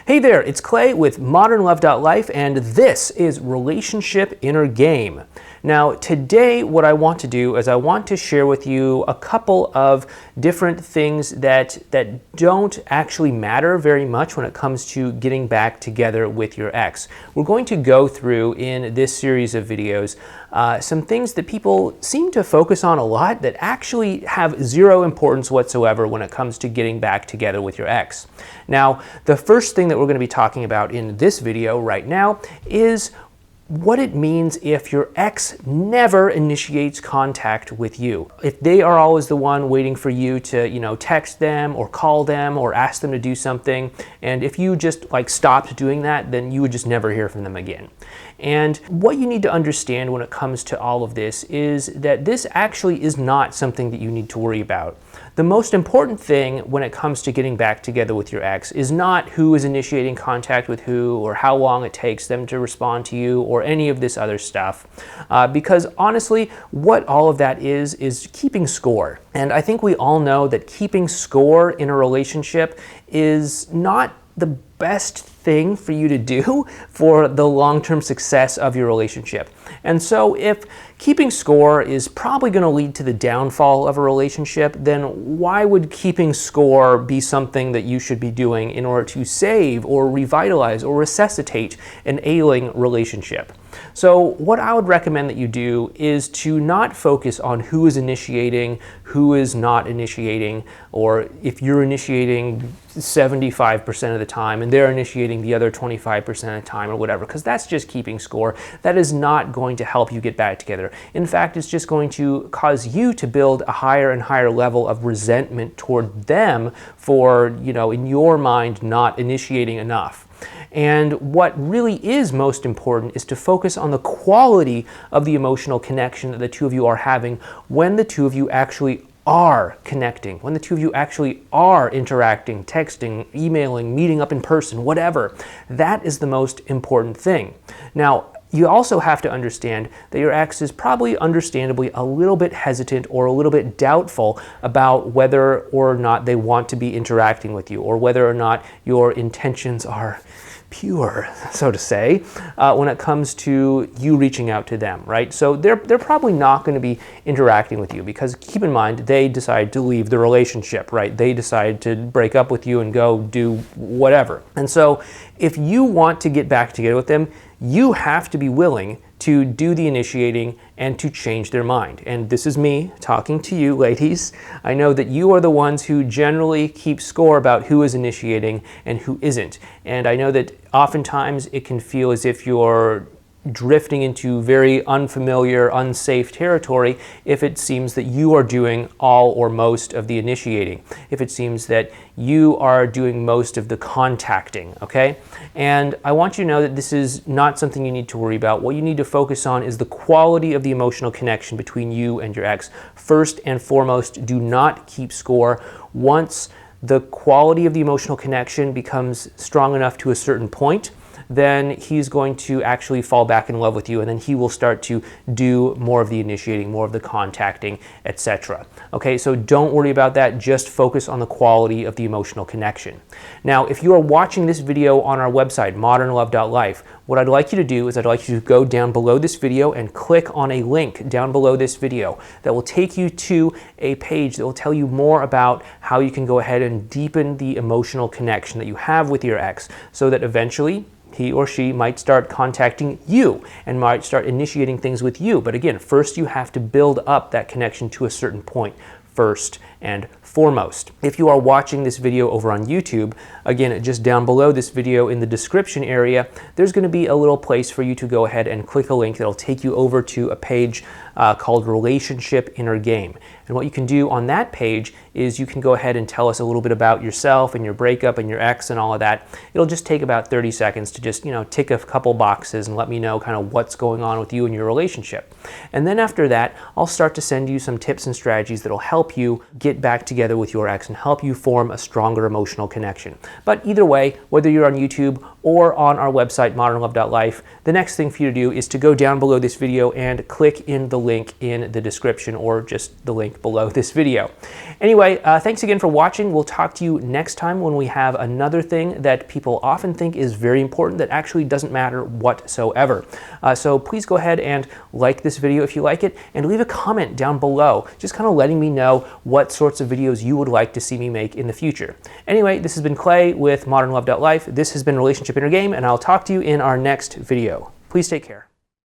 Hey there, it's Clay with modernlove.life, and this is Relationship Inner Game. Now, today what I want to do is I want to share with you a couple of different things that don't actually matter very much when it comes to getting back together with your ex. We're going to go through in this series of videos some things that people seem to focus on a lot that actually have zero importance whatsoever when it comes to getting back together with your ex. Now, the first thing that we're going to be talking about in this video right now is what it means if your ex never initiates contact with you. If they are always the one waiting for you to, text them or call them or ask them to do something, and if you just stopped doing that, then you would just never hear from them again. And what you need to understand when it comes to all of this is that this actually is not something that you need to worry about. The most important thing when it comes to getting back together with your ex is not who is initiating contact with who or how long it takes them to respond to you or any of this other stuff. Because honestly, what all of that is keeping score. And I think we all know that keeping score in a relationship is not the best thing for you to do for the long-term success of your relationship. And so if keeping score is probably going to lead to the downfall of a relationship, then why would keeping score be something that you should be doing in order to save or revitalize or resuscitate an ailing relationship? So what I would recommend that you do is to not focus on who is initiating, who is not initiating, or if you're initiating 75% of the time and they're initiating the other 25% of the time or whatever, because that's just keeping score. That is not going to help you get back together. In fact, it's just going to cause you to build a higher and higher level of resentment toward them for, in your mind, not initiating enough. And what really is most important is to focus on the quality of the emotional connection that the two of you are having when the two of you actually are connecting, when the two of you actually are interacting, texting, emailing, meeting up in person, whatever. That is the most important thing. Now, you also have to understand that your ex is probably understandably a little bit hesitant or a little bit doubtful about whether or not they want to be interacting with you or whether or not your intentions are pure, so to say, when it comes to you reaching out to them, right? So they're probably not going to be interacting with you because keep in mind, they decide to leave the relationship, right? They decide to break up with you and go do whatever. And so if you want to get back together with them, you have to be willing to do the initiating and to change their mind. And this is me talking to you, ladies. I know that you are the ones who generally keep score about who is initiating and who isn't. And I know that oftentimes it can feel as if you're drifting into very unfamiliar, unsafe territory if it seems that you are doing all or most of the initiating, if it seems that you are doing most of the contacting, okay? And I want you to know that this is not something you need to worry about. What you need to focus on is the quality of the emotional connection between you and your ex. First and foremost, do not keep score. Once the quality of the emotional connection becomes strong enough to a certain point, then he's going to actually fall back in love with you, and then he will start to do more of the initiating, more of the contacting, etc. Okay, so don't worry about that. Just focus on the quality of the emotional connection. Now, if you are watching this video on our website, modernlove.life, what I'd like you to do is I'd like you to go down below this video and click on a link down below this video that will take you to a page that will tell you more about how you can go ahead and deepen the emotional connection that you have with your ex so that eventually he or she might start contacting you and might start initiating things with you. But again, first you have to build up that connection to a certain point first and foremost. If you are watching this video over on YouTube, again, just down below this video in the description area, there's going to be a little place for you to go ahead and click a link that'll take you over to a page called Relationship Inner Game. And what you can do on that page is you can go ahead and tell us a little bit about yourself and your breakup and your ex and all of that. It'll just take about 30 seconds to just, tick a couple boxes and let me know kind of what's going on with you and your relationship. And then after that, I'll start to send you some tips and strategies that'll help you get back together with your ex and help you form a stronger emotional connection. But either way, whether you're on YouTube or on our website, modernlove.life, the next thing for you to do is to go down below this video and click in the link in the description, or just the link below this video. Anyway, thanks again for watching. We'll talk to you next time when we have another thing that people often think is very important that actually doesn't matter whatsoever. So please go ahead and like this video if you like it, and leave a comment down below, just kind of letting me know what sorts of videos you would like to see me make in the future. Anyway, this has been Clay with modernlove.life. This has been Relationship Inner Game, and I'll talk to you in our next video. Please take care.